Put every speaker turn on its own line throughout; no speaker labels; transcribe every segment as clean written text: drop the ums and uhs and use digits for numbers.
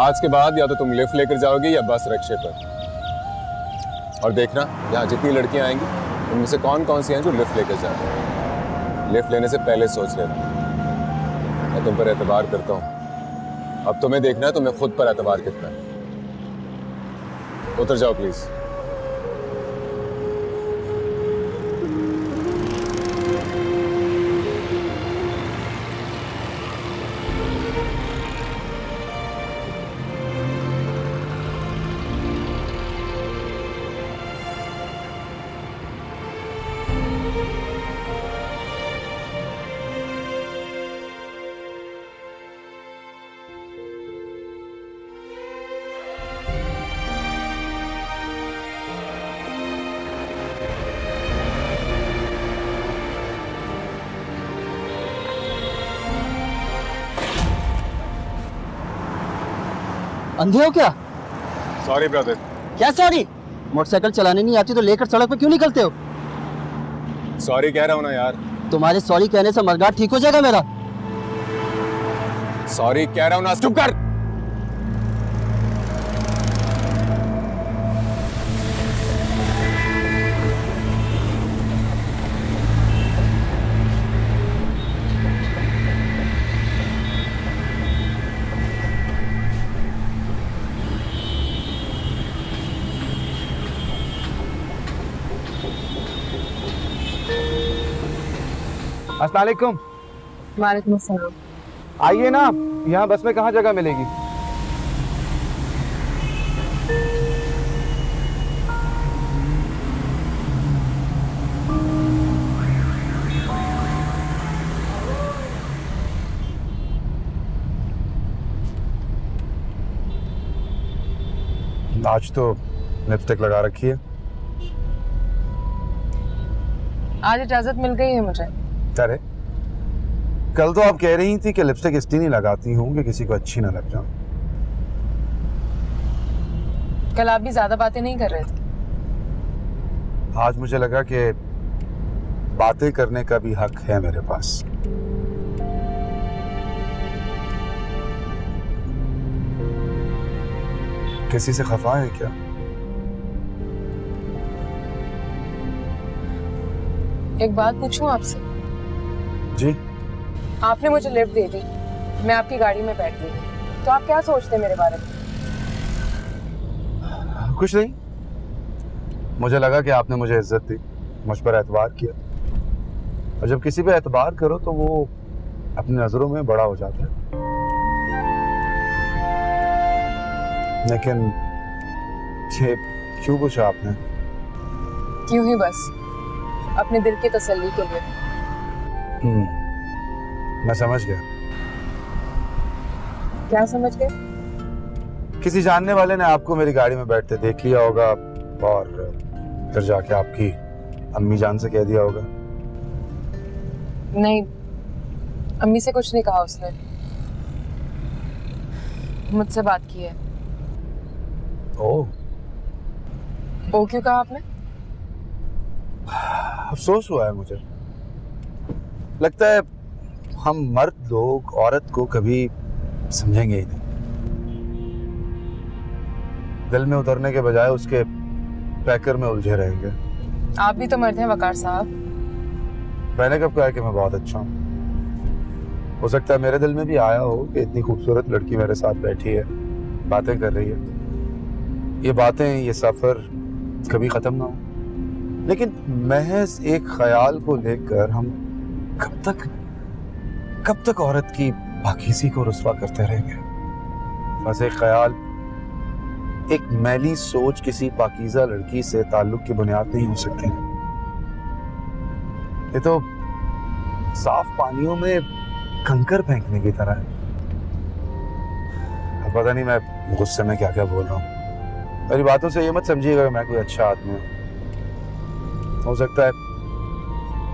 आज के बाद या तो तुम लिफ्ट लेकर जाओगी या बस रिक्शे पर। और देखना यहाँ जितनी लड़कियां आएंगी उनमें से कौन कौन सी हैं जो लिफ्ट लेकर जाएंगी। लिफ्ट लेने से पहले सोच लेना। मैं तुम पर एतबार करता हूँ, अब तुम्हें देखना है तुम्हें खुद पर एतबार कितना है। उतर जाओ प्लीज।
अंधे हो क्या?
Sorry brother.
क्या सॉरी? मोटरसाइकिल चलाने नहीं आती तो लेकर सड़क पे क्यों निकलते हो?
सॉरी कह रहा हूं ना यार।
तुम्हारे सॉरी कहने से मर्गाट ठीक हो जाएगा मेरा।
सॉरी कह रहा हूं ना, चुप कर।
अस्सलाम वालेकुम।
वालेकुम अस्सलाम।
आइए ना, यहाँ बस में कहाँ जगह मिलेगी? आज तो लिपस्टिक लगा रखी है।
आज इजाजत मिल गई है मुझे।
अरे कल तो आप कह रही थी कि लिपस्टिक इसलिए नहीं लगाती हूँ कि किसी को अच्छी ना लग जाऊं।
कल आप भी ज्यादा बातें नहीं कर रहे थे।
आज मुझे लगा कि बातें करने का भी हक है मेरे पास। किसी से खफा है क्या?
एक बात पूछूं आपसे?
जी।
आपने मुझे लिफ्ट दे दी, मैं आपकी गाड़ी में बैठ गई, तो आप क्या सोचते हैं मेरे बारे में?
कुछ नहीं, मुझे लगा कि आपने मुझे इज्जत दी, मुझ पर एतबार किया, और जब किसी पे एतबार करो तो वो अपनी नजरों में बड़ा हो जाता है। लेकिन ये क्यों पूछा आपने?
क्यों ही बस, अपने दिल की तसल्ली के लिए।
मैं समझ गया।
क्या समझ गए?
किसी जानने वाले ने आपको मेरी गाड़ी में बैठते देख लिया होगा और फिर जाके आपकी अम्मी जान से कह दिया होगा।
नहीं, अम्मी से कुछ नहीं कहा उसने, मुझसे बात की है।
ओह,
ओ क्यों कहा आपने?
अफसोस हुआ है मुझे। लगता है हम मर्द लोग औरत को कभी समझेंगे ही नहीं। दिल में उतरने के बजाय उसके पैकर में उलझे रहेंगे।
आप भी तो मर्द हैं वकार साहब।
मैंने कब कहा कि मैं बहुत अच्छा हूँ? हो सकता है मेरे दिल में भी आया हो कि इतनी खूबसूरत लड़की मेरे साथ बैठी है, बातें कर रही है, ये बातें, ये सफर कभी खत्म ना हो। लेकिन महज एक ख्याल को लेकर हम कब तक औरत की पाकीज़ी को रुस्वा करते रहेंगे? बस एक ख्याल, एक मैली सोच किसी पाकीज़ा लड़की से ताल्लुक की बुनियाद नहीं हो सकती। ये तो साफ पानियों में कंकर फेंकने की तरह है। अब पता नहीं मैं गुस्से में क्या क्या बोल रहा हूँ। मेरी बातों से ये मत समझिएगा कि मैं कोई अच्छा आदमी हूँ। हो सकता है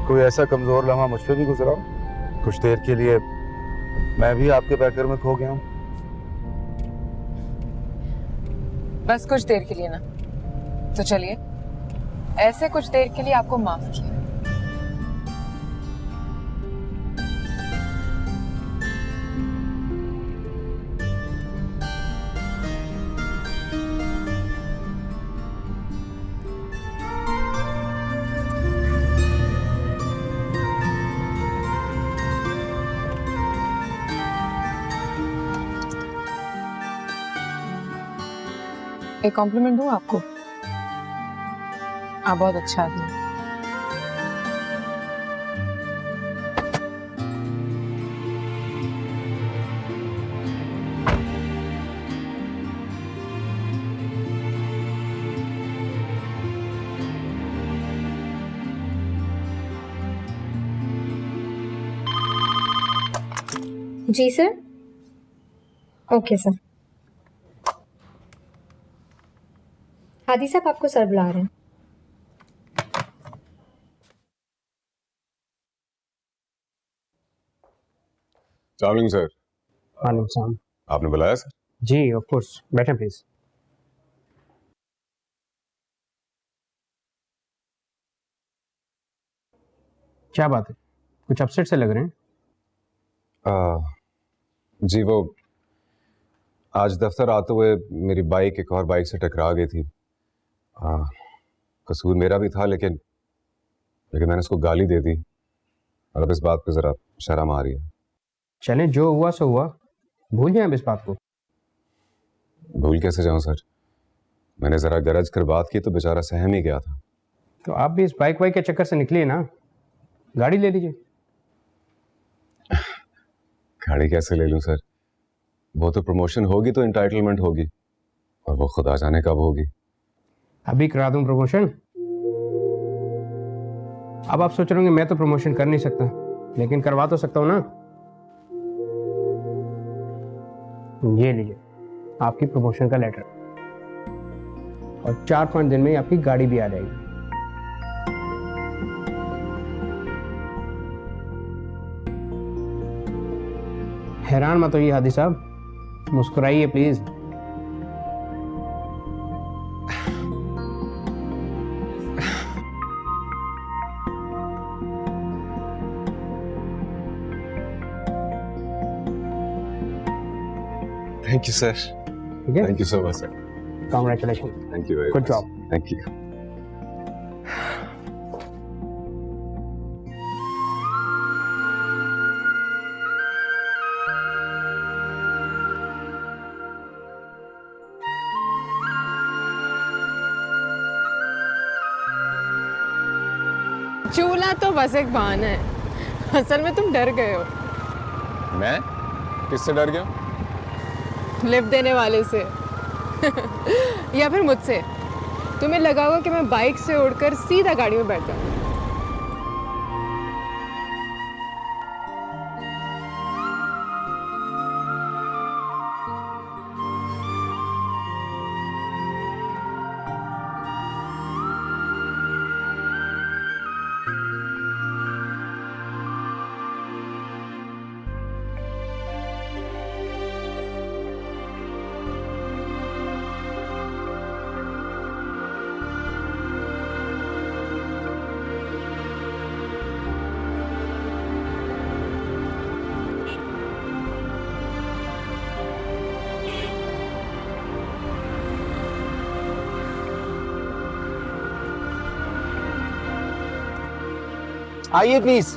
कोई ऐसा कमजोर लम्हा मुझ पे भी गुजरा हो। कुछ देर के लिए मैं भी आपके पैकर में खो गया हूँ।
बस कुछ देर के लिए ना, तो चलिए ऐसे कुछ देर के लिए आपको माफ किया। एक कॉम्प्लीमेंट दूं आपको? आप बहुत अच्छा आदमी हैं।
जी सर। Okay sir. हादी साहब आपको सर बुला रहे हैं।
चावलिंग सर,
वालेकुम सलाम।
आपने बुलाया सर?
जी ऑफ कोर्स, बैठें प्लीज। क्या बात है, कुछ अपसेट से लग रहे हैं?
जी वो आज दफ्तर आते हुए मेरी बाइक एक और बाइक से टकरा गई थी। कसूर मेरा भी था, लेकिन मैंने उसको गाली दे दी और अब इस बात पे ज़रा शर्म आ रही है।
चलें, जो हुआ सो हुआ, भूल जाएं अब इस बात को।
भूल कैसे जाऊं सर? मैंने ज़रा गरज कर बात की तो बेचारा सहम ही गया था।
तो आप भी इस बाइक वाइक के चक्कर से निकलिए ना, गाड़ी ले लीजिए।
गाड़ी कैसे ले लूं सर? वो तो प्रमोशन होगी तो इंटाइटलमेंट होगी, और वो खुदा जाने कब होगी।
अभी करा दूं प्रमोशन? अब आप सोच रहे होंगे मैं तो प्रमोशन कर नहीं सकता, लेकिन करवा तो सकता हूं ना। ये लीजिए आपकी प्रमोशन का लेटर, और 4-5 दिन में आपकी गाड़ी भी आ जाएगी। हैरान मत होइए हादी साहब, मुस्कुराइए प्लीज।
Thank you sir.
ठीक है,
thank you so much sir.
Congratulation,
thank you very
good
much.
Job.
Thank you.
चूल्हा तो बस एक बहाना है, असल में तुम डर गए हो।
मैं किससे डर गया?
लिफ्ट देने वाले से या फिर मुझसे। तुम्हें लगा होगा कि मैं बाइक से उड़कर सीधा गाड़ी में बैठ जाऊं।
आइए प्लीज।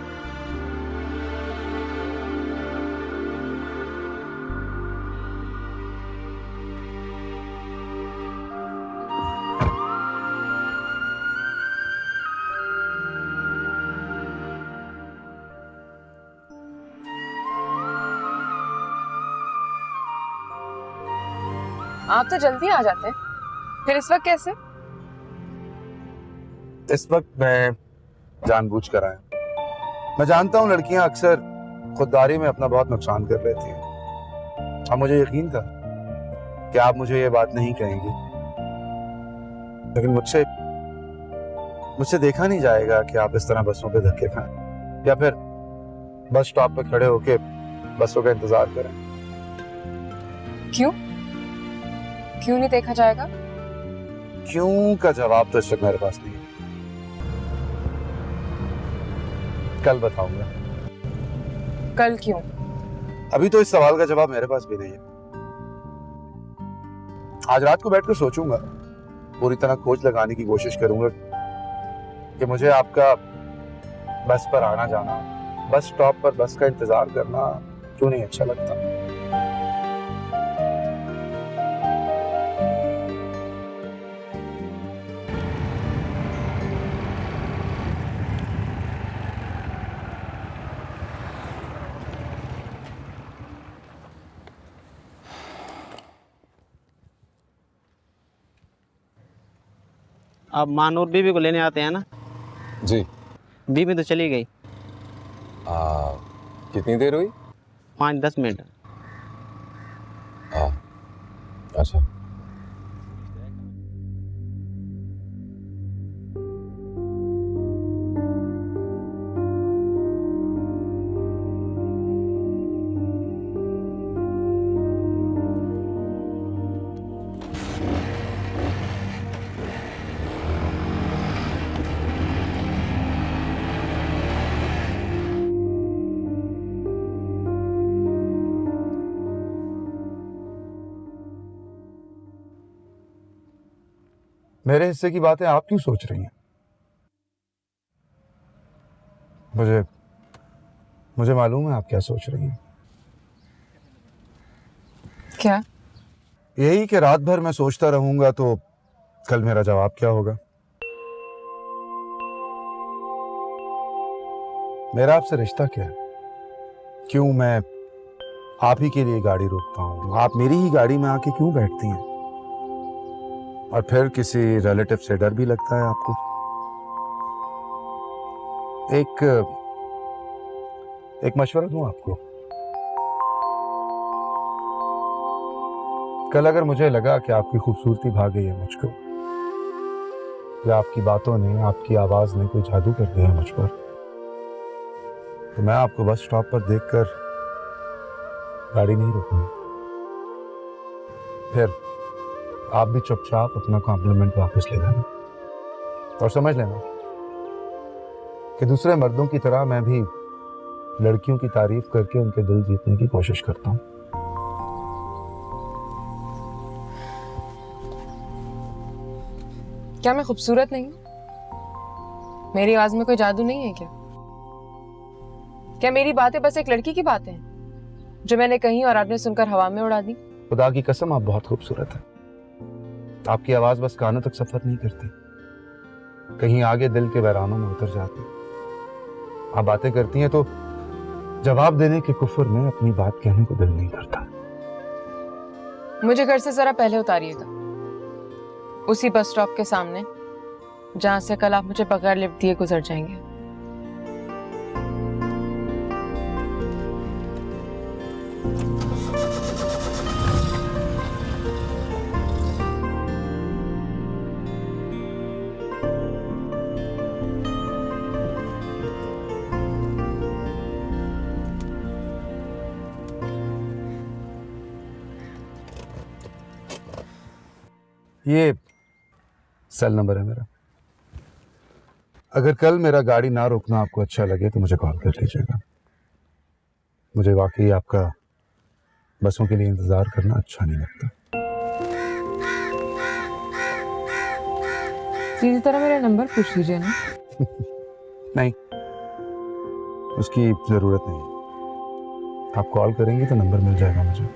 आप तो जल्दी आ जाते, फिर इस वक्त कैसे?
इस वक्त मैं जानबूझ कर आया। मैं जानता हूँ लड़कियां अक्सर खुददारी में अपना बहुत नुकसान कर लेती हैं। अब मुझे यकीन था कि आप मुझे ये बात नहीं कहेंगी, लेकिन मुझसे देखा नहीं जाएगा कि आप इस तरह बसों पे धक्के खाएं या फिर बस स्टॉप पे खड़े होके बसों का इंतजार करें।
क्यों क्यों नहीं देखा जाएगा?
क्यों का जवाब तो इस वक्त मेरे पास नहीं है, कल बताऊंगा।
कल क्यों?
अभी तो इस सवाल का जवाब मेरे पास भी नहीं है। आज रात को बैठकर सोचूंगा, पूरी तरह खोज लगाने की कोशिश करूंगा कि मुझे आपका बस पर आना जाना, बस स्टॉप पर बस का इंतजार करना क्यों नहीं अच्छा लगता।
आप मानूर बीबी को लेने आते हैं ना?
जी।
बीबी तो चली गई।
कितनी देर हुई?
5-10 मिनट।
अच्छा।
मेरे हिस्से की बातें आप क्यों सोच रही हैं? मुझे मालूम है आप क्या सोच रही हैं।
क्या?
यही कि रात भर मैं सोचता रहूंगा तो कल मेरा जवाब क्या होगा। मेरा आपसे रिश्ता क्या है? क्यों मैं आप ही के लिए गाड़ी रोकता हूं? आप मेरी ही गाड़ी में आके क्यों बैठती हैं? और फिर किसी रिलेटिव से डर भी लगता है आपको? एक मशवरा दूं आपको। कल अगर मुझे लगा कि आपकी खूबसूरती भाग गई है मुझको, या आपकी बातों ने, आपकी आवाज ने कोई जादू कर दिया मुझ पर, तो मैं आपको बस स्टॉप पर देखकर गाड़ी नहीं रोकूंगा। फिर आप भी चुपचाप अपना कॉम्प्लीमेंट वापस ले लेना और समझ लेना कि दूसरे मर्दों की तरह मैं भी लड़कियों की तारीफ करके उनके दिल जीतने की कोशिश करता हूं।
क्या मैं खूबसूरत नहीं हूँ? मेरी आवाज में कोई जादू नहीं है क्या? क्या मेरी बातें बस एक लड़की की बातें हैं जो मैंने कही और आपने सुनकर हवा में उड़ा दी?
खुदा की कसम आप बहुत खूबसूरत हैं। आपकी आवाज बस कानों तक सफर नहीं करती, कहीं आगे दिल के बहरानों में उतर जाती। आप बातें करती हैं तो जवाब देने के कुफर में अपनी बात कहने को दिल नहीं करता।
मुझे घर से जरा पहले उतारिएगा, उसी बस स्टॉप के सामने जहां से कल आप मुझे बगैर लिफ्ट दिए गुजर जाएंगे।
ये सेल नंबर है मेरा। अगर कल मेरा गाड़ी ना रोकना आपको अच्छा लगे तो मुझे कॉल कर लीजिएगा। मुझे वाकई आपका बसों के लिए इंतजार करना अच्छा नहीं लगता।
सीधी तरह मेरा नंबर पूछ लीजिए ना।
नहीं, उसकी जरूरत नहीं। आप कॉल करेंगे तो नंबर मिल जाएगा मुझे।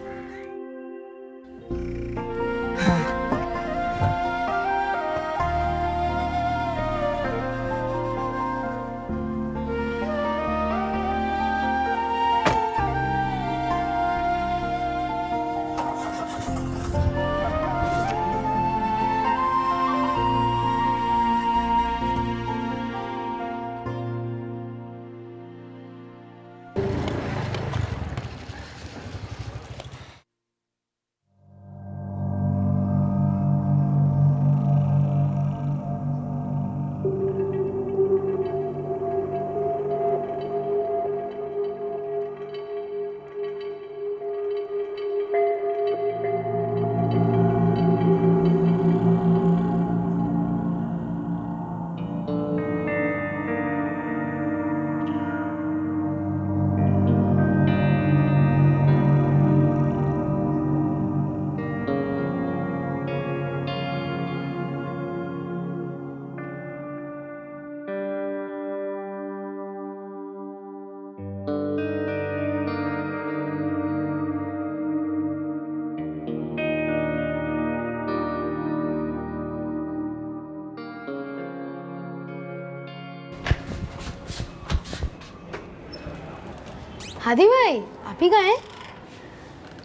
हादी भाई, आप ही कहाँ हैं?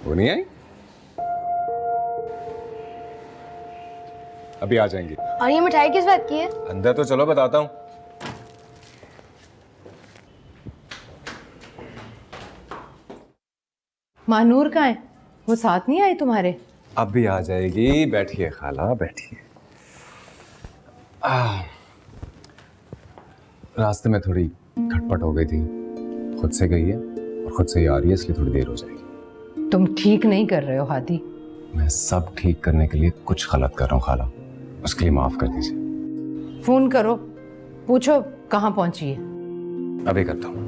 वो नहीं आई? अभी आ जाएंगे।
और ये मिठाई किस बात की है?
अंदर तो चलो बताता हूँ।
मानूर कहाँ है? वो साथ नहीं आई तुम्हारे?
अब भी आ जाएगी, बैठिए खाला बैठिए। रास्ते में थोड़ी खटपट हो गई थी, खुद से गई है और खुद से ही आ रही है, इसलिए थोड़ी देर हो जाएगी।
तुम ठीक नहीं कर रहे हो हादी।
मैं सब ठीक करने के लिए कुछ गलत कर रहा हूँ खाला, उसके लिए माफ कर दीजिए।
फोन करो, पूछो कहाँ पहुंची है।
अभी करता हूँ।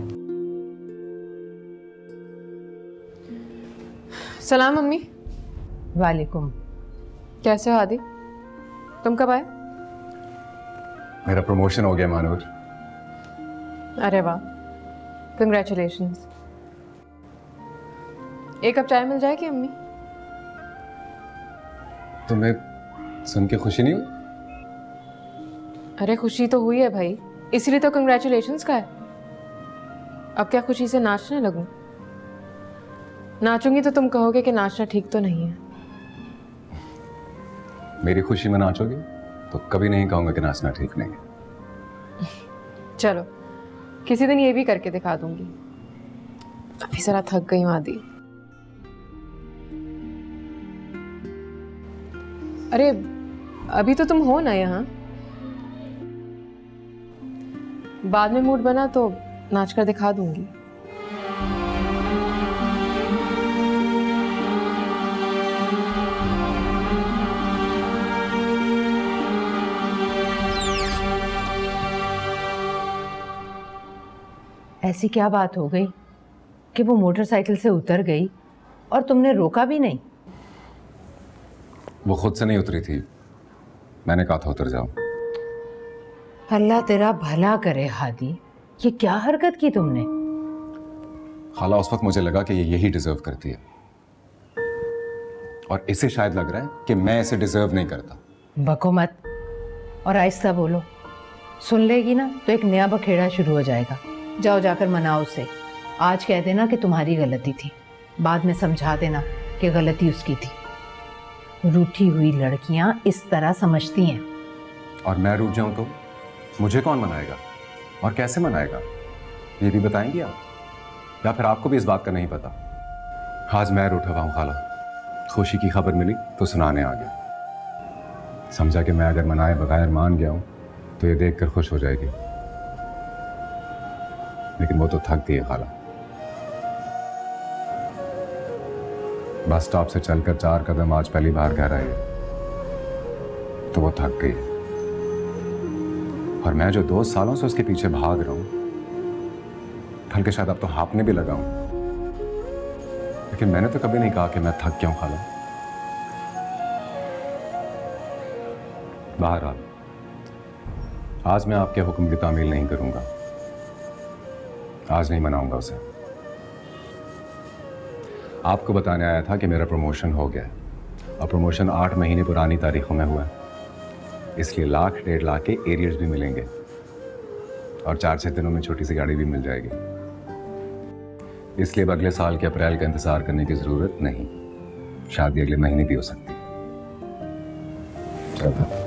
सलाम मम्मी।
वालेकुम।
कैसे हो आदि? तुम कब आए?
मेरा प्रमोशन हो गया मानूर।
अरे वाह, कंग्रेचुलेशंस। एक कप चाय मिल जाएगी अम्मी?
तुम्हें सुन के खुशी नहीं हुई?
अरे खुशी तो हुई है भाई, इसीलिए तो कंग्रेचुलेशंस का है। अब क्या खुशी से नाचने लगूं? नाचूंगी तो तुम कहोगे कि नाचना ठीक तो नहीं है।
मेरी खुशी में नाचोगे तो कभी नहीं कहूंगा कि नाचना ठीक नहीं है।
चलो किसी दिन ये भी करके दिखा दूंगी। अभी जरा थक गई हूँ आदि। अरे अभी तो तुम हो ना यहाँ, बाद में मूड बना तो नाच कर दिखा दूंगी।
ऐसी क्या बात हो गई कि वो मोटरसाइकिल से उतर गई और तुमने रोका भी नहीं?
वो खुद से नहीं उतरी थी, मैंने कहा था उतर जाओ।
अल्लाह तेरा भला करे हादी, ये क्या हरकत की तुमने?
खाला उस वक्त मुझे लगा कि ये यही डिजर्व करती है, और इसे शायद लग रहा है कि मैं इसे डिजर्व नहीं करता।
बको मत और आहिस्ता बोलो, सुन लेगी ना तो एक नया बखेड़ा शुरू हो जाएगा। जाओ जाकर मनाओ उसे। आज कह देना कि तुम्हारी गलती थी, बाद में समझा देना कि गलती उसकी थी। रूठी हुई लड़कियां इस तरह समझती हैं।
और मैं रूठ जाऊं तो मुझे कौन मनाएगा और कैसे मनाएगा, ये भी बताएंगी आप? या फिर आपको भी इस बात का नहीं पता? आज मैं रूठा हुआ हूं खाला, खुशी की खबर मिली तो सुनाने आ गया। समझा कि मैं अगर मनाए बगैर मान गया हूं तो ये देखकर खुश हो जाएगी, लेकिन वो तो थक गई है खाला। बस स्टॉप से चलकर 4 कदम आज पहली बार घर आई है तो वो थक गई। और मैं जो 2 सालों से उसके पीछे भाग रहा हूं, बल्कि शायद अब तो हाँपने भी लगा हूं, लेकिन मैंने तो कभी नहीं कहा कि मैं थक गया हूं खाला। बहरहाल आज मैं आपके हुक्म की तामील नहीं करूंगा, आज नहीं मनाऊंगा उसे। आपको बताने आया था कि मेरा प्रमोशन हो गया है और प्रमोशन 8 महीने पुरानी तारीखों में हुआ है, इसलिए 1 1.5 लाख के एरियर्स भी मिलेंगे और 4-6 दिनों में छोटी सी गाड़ी भी मिल जाएगी। इसलिए अब अगले साल के अप्रैल का इंतजार करने की जरूरत नहीं, शादी अगले महीने भी हो सकती है। चलो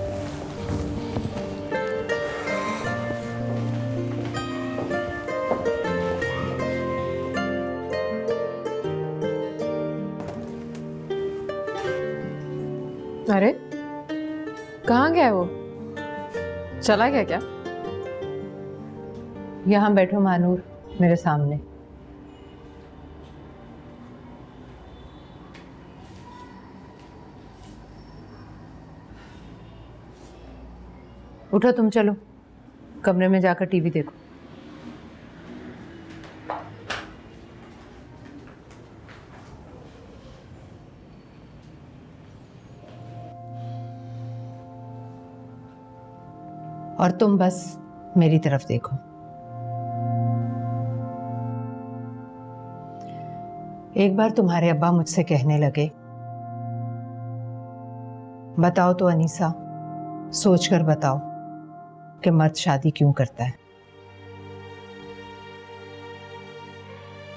अरे कहाँ गया वो? चला गया क्या?
यहाँ बैठो मानूर, मेरे सामने। उठो, तुम चलो कमरे में जाकर टीवी देखो। और तुम बस मेरी तरफ देखो। एक बार तुम्हारे अब्बा मुझसे कहने लगे, बताओ तो अनीसा, सोचकर बताओ कि मर्द शादी क्यों करता है।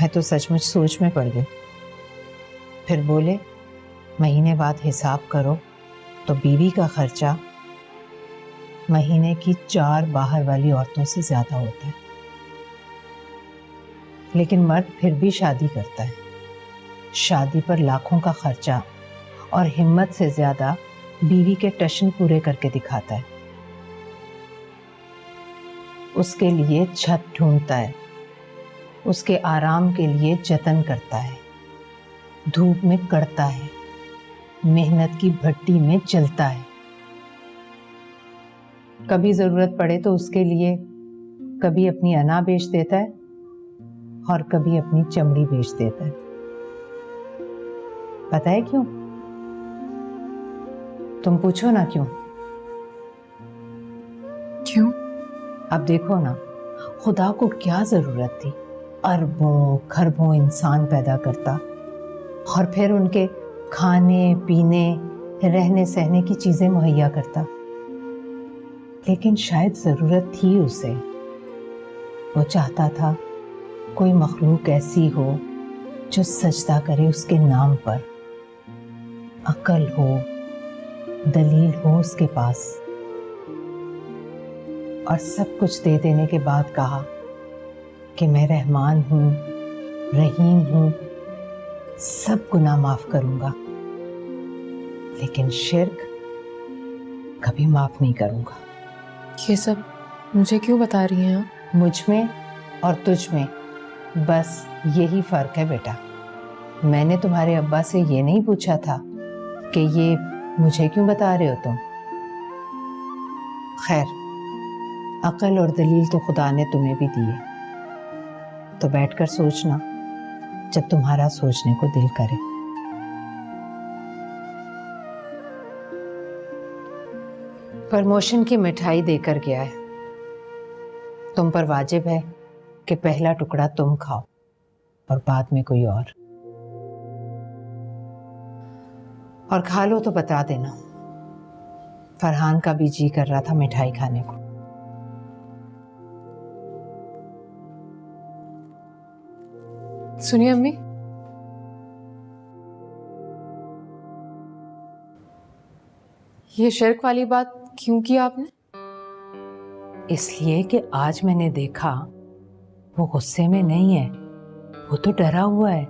मैं तो सचमुच सोच में पड़ गई। फिर बोले, महीने बाद हिसाब करो तो बीवी का खर्चा महीने की 4 बाहर वाली औरतों से ज्यादा होता है, लेकिन मर्द फिर भी शादी करता है। शादी पर लाखों का खर्चा और हिम्मत से ज्यादा बीवी के टशन पूरे करके दिखाता है। उसके लिए छत ढूंढता है, उसके आराम के लिए जतन करता है, धूप में कड़ता है, मेहनत की भट्टी में जलता है। कभी जरूरत पड़े तो उसके लिए कभी अपनी अना बेच देता है और कभी अपनी चमड़ी बेच देता है। पता है क्यों? तुम पूछो ना क्यों।
क्यों?
अब देखो ना, खुदा को क्या जरूरत थी अरबों खरबों इंसान पैदा करता और फिर उनके खाने पीने रहने सहने की चीजें मुहैया करता। लेकिन शायद जरूरत थी उसे। वो चाहता था कोई मखलूक ऐसी हो जो सजदा करे उसके नाम पर, अकल हो, दलील हो उसके पास। और सब कुछ दे देने के बाद कहा कि मैं रहमान हूं, रहीम हूं, सब गुनाह माफ करूंगा, लेकिन शिर्क कभी माफ नहीं करूंगा।
ये सब मुझे क्यों बता रही हैं आप?
मुझ में और तुझ में बस यही फर्क है बेटा। मैंने तुम्हारे अब्बा से ये नहीं पूछा था कि ये मुझे क्यों बता रहे हो तुम। खैर, अकल और दलील तो खुदा ने तुम्हें भी दी है, तो बैठकर सोचना जब तुम्हारा सोचने को दिल करे। प्रमोशन की मिठाई देकर गया है। तुम पर वाजिब है कि पहला टुकड़ा तुम खाओ और बाद में कोई और खा लो तो बता देना। फरहान का भी जी कर रहा था मिठाई खाने को।
सुनिए अम्मी, ये शिर्क वाली बात क्यों की आपने?
इसलिए कि आज मैंने देखा वो गुस्से में नहीं है, वो तो डरा हुआ है।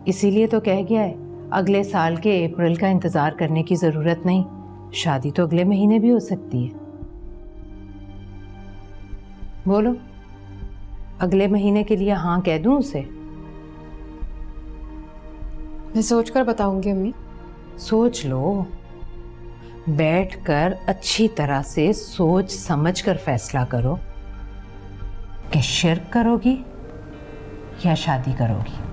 इसीलिए तो कह गया है अगले साल के अप्रैल का इंतजार करने की जरूरत नहीं, शादी तो अगले महीने भी हो सकती है। बोलो, अगले महीने के लिए हाँ कह दूं उसे?
मैं सोचकर बताऊंगी अम्मी।
सोच लो, बैठकर अच्छी तरह से सोच समझ कर फैसला करो कि शिर्क करोगी या शादी करोगी।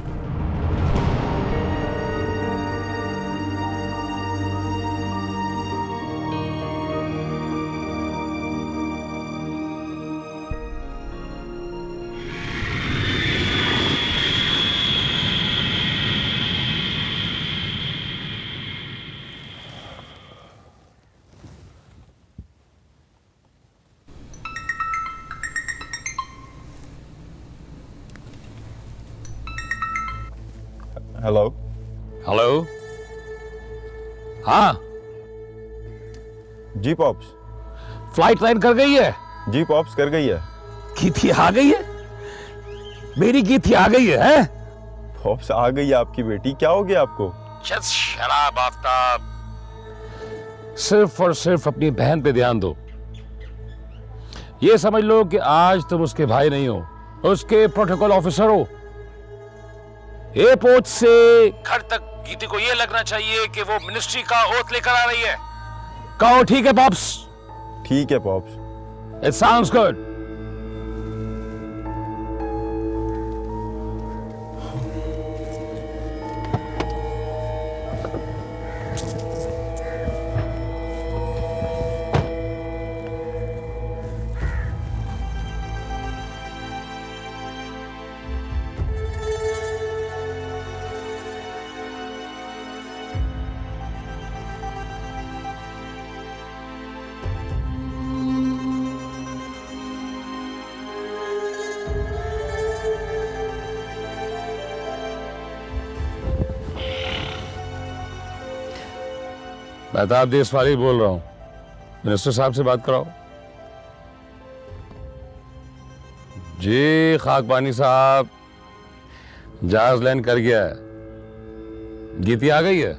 हेलो।
हेलो। हाँ,
जी पॉप्स।
फ्लाइट लैंड कर गई है?
जी पॉप्स, कर गई है।
गीती आ गई है? मेरी गीती आ गई है?
पॉप्स, आ गई है आपकी बेटी। क्या हो गया आपको?
जस्ट शराब आफ्ताब, सिर्फ और सिर्फ अपनी बहन पे ध्यान दो। ये समझ लो कि आज तुम उसके भाई नहीं हो, उसके प्रोटोकॉल ऑफिसर हो। एयरपोर्ट से घर तक गीती को ये लगना चाहिए कि वो मिनिस्ट्री का ओथ लेकर आ रही है। कहो ठीक है पॉप्स?
ठीक है पॉप्स।
It sounds good. मैं तो आप देश वाली बोल रहा हूं। मिनिस्टर साहब से बात कराओ। जी खाकबानी साहब, जहाज लैंड कर गया है। गीती आ गई है।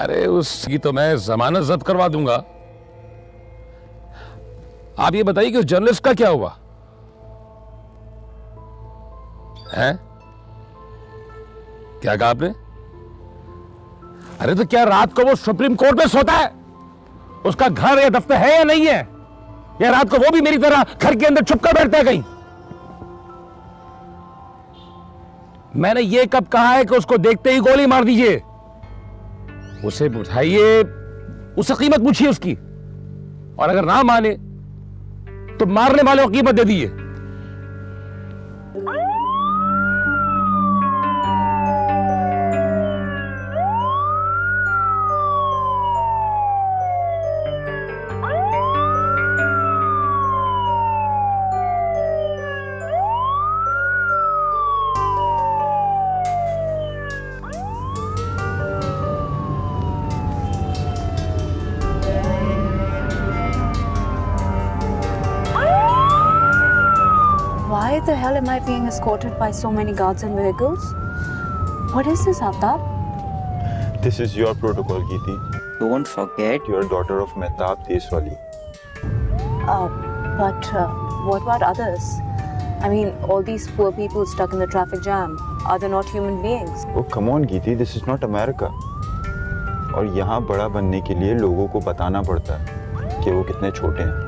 अरे उसकी तो मैं जमानत जब्त करवा दूंगा। आप ये बताइए कि उस जर्नलिस्ट का क्या हुआ है? क्या कहा आपने? अरे तो क्या रात को वो सुप्रीम कोर्ट में सोता है? उसका घर या दफ्तर है या नहीं है? या रात को वो भी मेरी तरह घर के अंदर छुप कर बैठता है कहीं? मैंने ये कब कहा है कि उसको देखते ही गोली मार दीजिए? उसे उठाइए, उससे कीमत पूछिए उसकी, और अगर ना माने तो मारने वाले को कीमत दे दीजिए।
Why the hell am I being escorted by so many guards and vehicles? What is this, Aftab?
This is your protocol, Geeti.
Don't forget.
You're a daughter of Mehtab Deswali.
But what about others? I mean, all these poor people stuck in the traffic jam. Are they not human beings?
Oh, come on, Geeti. This is not America. और यहाँ बड़ा बनने के लिए लोगों को बताना पड़ता है कि वो कितने छोटे हैं।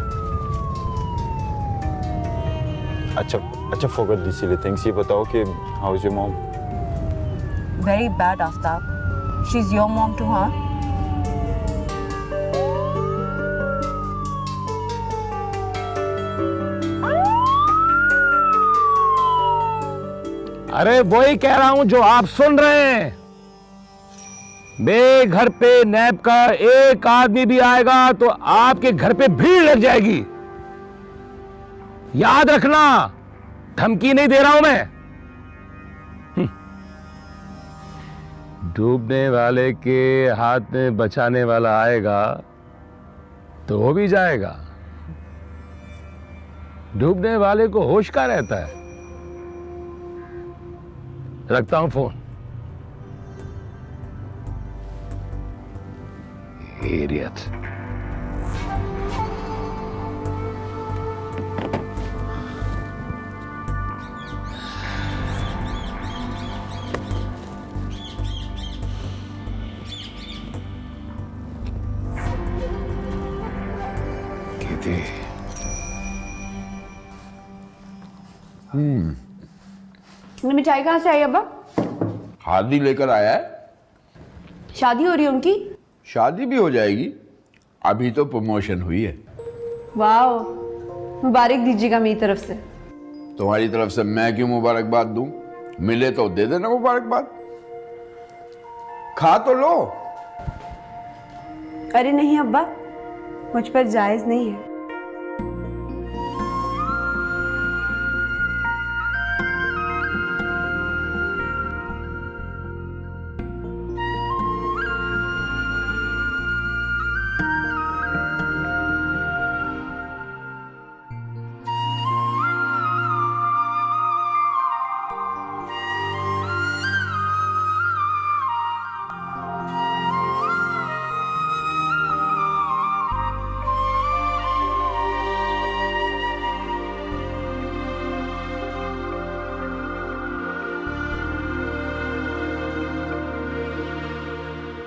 अच्छा, forget these silly things. ये बताओ कि how is your mom?
Very bad, Aftab. She's your mom too, huh?
अरे वही कह रहा हूं जो आप सुन रहे हैं। मेरे घर पे नैब का एक आदमी भी आएगा तो आपके घर पे भीड़ लग जाएगी। याद रखना, धमकी नहीं दे रहा हूं मैं। डूबने वाले के हाथ में बचाने वाला आएगा तो वो भी जाएगा। डूबने वाले को होश का रहता है। रखता हूं फोन। इडियट।
मिठाई कहाँ से आई अब्बा?
हादी लेकर आया है।
शादी हो रही है उनकी?
शादी भी हो जाएगी, अभी तो प्रमोशन हुई है।
वाओ, मुबारक दीजिएगा मेरी तरफ से।
तुम्हारी तरफ से मैं क्यों मुबारकबाद दूं? मिले तो दे देना मुबारकबाद। खा तो लो।
अरे नहीं अब्बा, मुझ पर जायज नहीं है।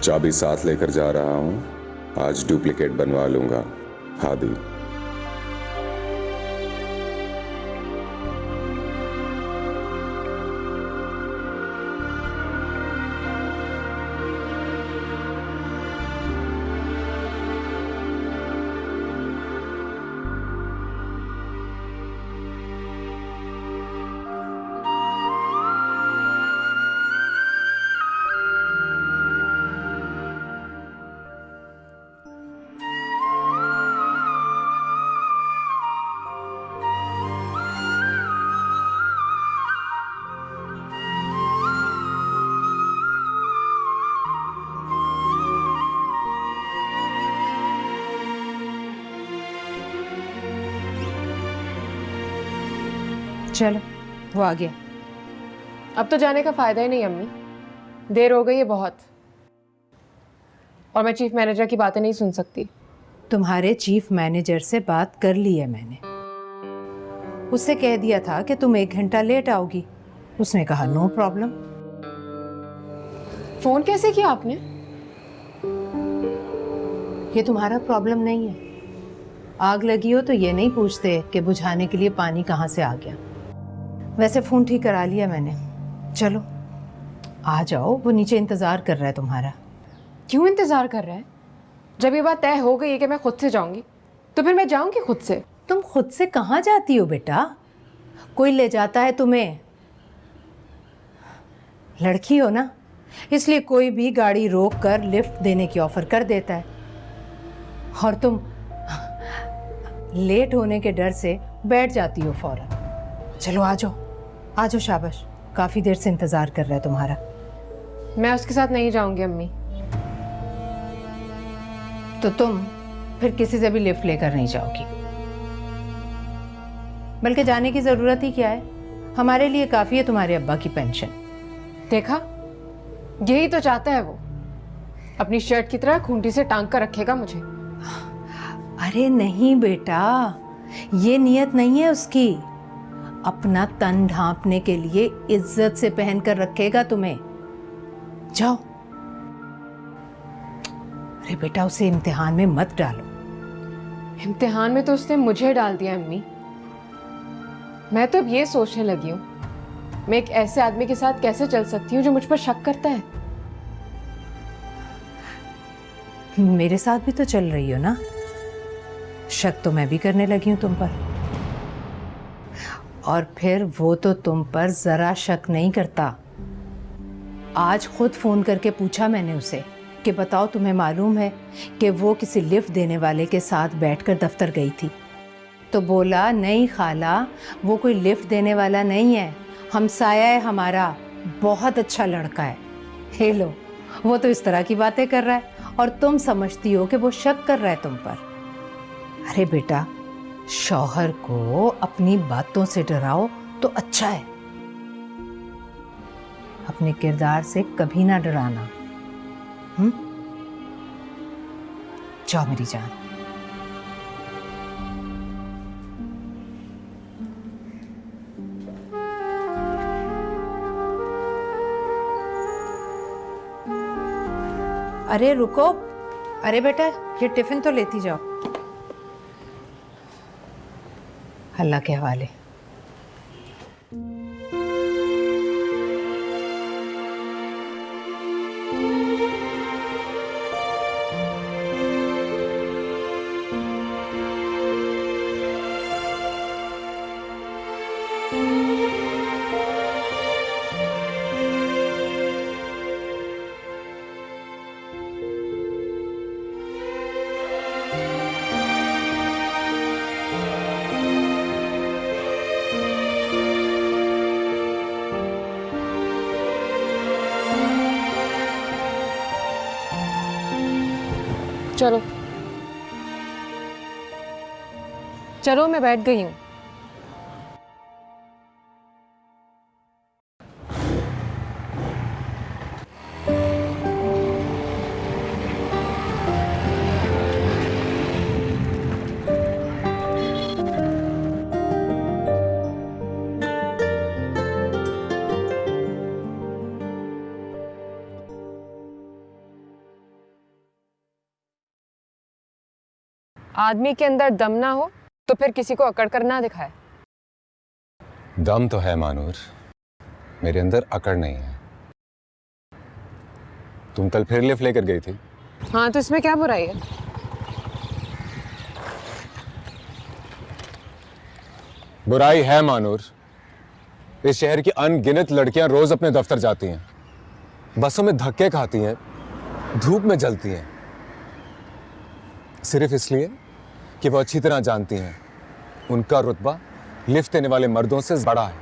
चाबी साथ लेकर जा रहा हूं। आज डुप्लीकेट बनवा लूंगा। हादी।
चलो वो आ गया।
अब तो जाने का फायदा ही नहीं अम्मी, देर हो गई है बहुत, और मैं चीफ मैनेजर की बातें नहीं सुन सकती।
तुम्हारे चीफ मैनेजर से बात कर ली है मैंने, उससे कह दिया था कि तुम 1 घंटा लेट आओगी, उसने कहा नो प्रॉब्लम।
फोन कैसे किया आपने?
ये तुम्हारा प्रॉब्लम नहीं है। आग लगी हो तो ये नहीं पूछते कि बुझाने के लिए पानी कहाँ से आ गया। वैसे फोन ठीक करा लिया मैंने, चलो आ जाओ, वो नीचे इंतजार कर रहा है तुम्हारा।
क्यों इंतजार कर रहा है? जब ये बात तय हो गई है कि मैं खुद से जाऊंगी, तो फिर मैं जाऊंगी खुद से।
तुम खुद से कहाँ जाती हो बेटा, कोई ले जाता है तुम्हें? लड़की हो ना, इसलिए कोई भी गाड़ी रोक कर लिफ्ट देने की ऑफर कर देता है, और तुम लेट होने के डर से बैठ जाती हो फौरन। चलो आ जाओ, आ जाओ, शाबाश, काफी देर से इंतजार कर रहा है तुम्हारा।
मैं उसके साथ नहीं जाऊंगी अम्मी।
तो तुम फिर किसी से भी लिफ्ट लेकर नहीं जाओगी, बल्कि जाने की जरूरत ही क्या है, हमारे लिए काफी है तुम्हारे अब्बा की पेंशन।
देखा, यही तो चाहता है वो, अपनी शर्ट की तरह खूंटी से टांग कर रखेगा मुझे।
अरे नहीं बेटा, ये नियत नहीं है उसकी, अपना तन ढांपने के लिए इज्जत से पहन कर रखेगा तुम्हें। जाओ। अरे बेटा, उसे इम्तिहान में मत डालो।
इम्तिहान में तो उसने मुझे डाल दिया अम्मी। मैं तो अब ये सोचने लगी हूँ, मैं एक ऐसे आदमी के साथ कैसे चल सकती हूँ जो मुझ पर शक करता है।
मेरे साथ भी तो चल रही हो ना, शक तो मैं भी करने लगी हूँ तुम पर, और फिर वो तो तुम पर जरा शक नहीं करता। आज खुद फोन करके पूछा मैंने उसे कि बताओ तुम्हें मालूम है कि वो किसी लिफ्ट देने वाले के साथ बैठकर दफ्तर गई थी, तो बोला नहीं खाला, वो कोई लिफ्ट देने वाला नहीं है, हमसाया है हमारा, बहुत अच्छा लड़का है। हे लो, वो तो इस तरह की बातें कर रहा है और तुम समझती हो कि वो शक कर रहा है तुम पर। अरे बेटा, शौहर को अपनी बातों से डराओ तो अच्छा है, अपने किरदार से कभी ना डराना। जाओ मेरी जान। अरे रुको, अरे बेटा ये टिफिन तो लेती जाओ। अल्लाह के हवाले।
चलो चलो, मैं बैठ गई हूँ। आदमी के अंदर दम ना हो तो फिर किसी को अकड़ कर ना दिखाए।
दम तो है मानूर, मेरे अंदर अकड़ नहीं है। तुम कल फिर लिफ्ट लेकर गई थी।
हाँ, तो इसमें क्या बुराई है?
बुराई है मानूर। इस शहर की अनगिनत लड़कियां रोज अपने दफ्तर जाती हैं, बसों में धक्के खाती हैं, धूप में जलती हैं, सिर्फ इसलिए कि वो अच्छी तरह जानती हैं उनका रुतबा लिफ्ट देने वाले मर्दों से बड़ा है।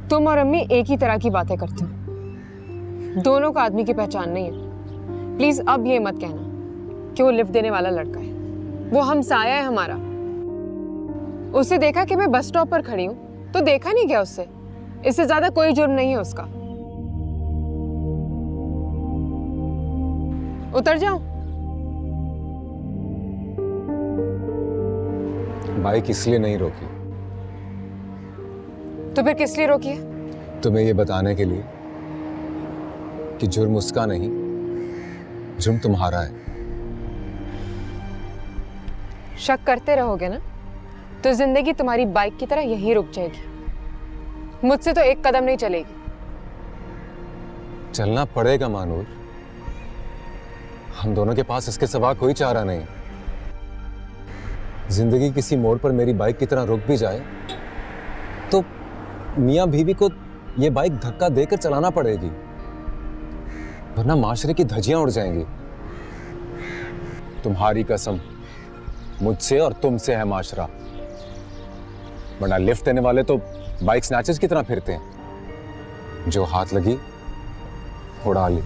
तुम और अम्मी एक ही तरह की बातें करते हो, दोनों का आदमी की पहचान नहीं है। प्लीज अब ये मत कहना कि वो लिफ्ट देने वाला लड़का है, वो हमसाया है हमारा। उसे देखा कि मैं बस स्टॉप पर खड़ी हूँ तो देखा नहीं क्या उससे? इससे ज्यादा कोई जुर्म नहीं है उसका। उतर जाऊं?
बाइक इसलिए नहीं रोकी।
तो फिर किस लिए रोकी है?
तुम्हें ये बताने के लिए कि जुर्म उसका नहीं, जुर्म तुम्हारा है।
शक करते रहोगे ना तो जिंदगी तुम्हारी बाइक की तरह यहीं रुक जाएगी। मुझसे तो एक कदम नहीं चलेगी।
चलना पड़ेगा मानूर, हम दोनों के पास इसके सिवा कोई चारा नहीं। जिंदगी किसी मोड़ पर मेरी बाइक की तरह रुक भी जाए तो मियां बीवी को ये बाइक धक्का देकर चलाना पड़ेगी, वरना माशरे की धज्जियां उड़ जाएंगी। तुम्हारी कसम, मुझसे और तुमसे है माशरा, वरना लिफ्ट देने वाले तो बाइक स्नैचर्स की तरह फिरते हैं। जो हाथ लगी उड़ा ली।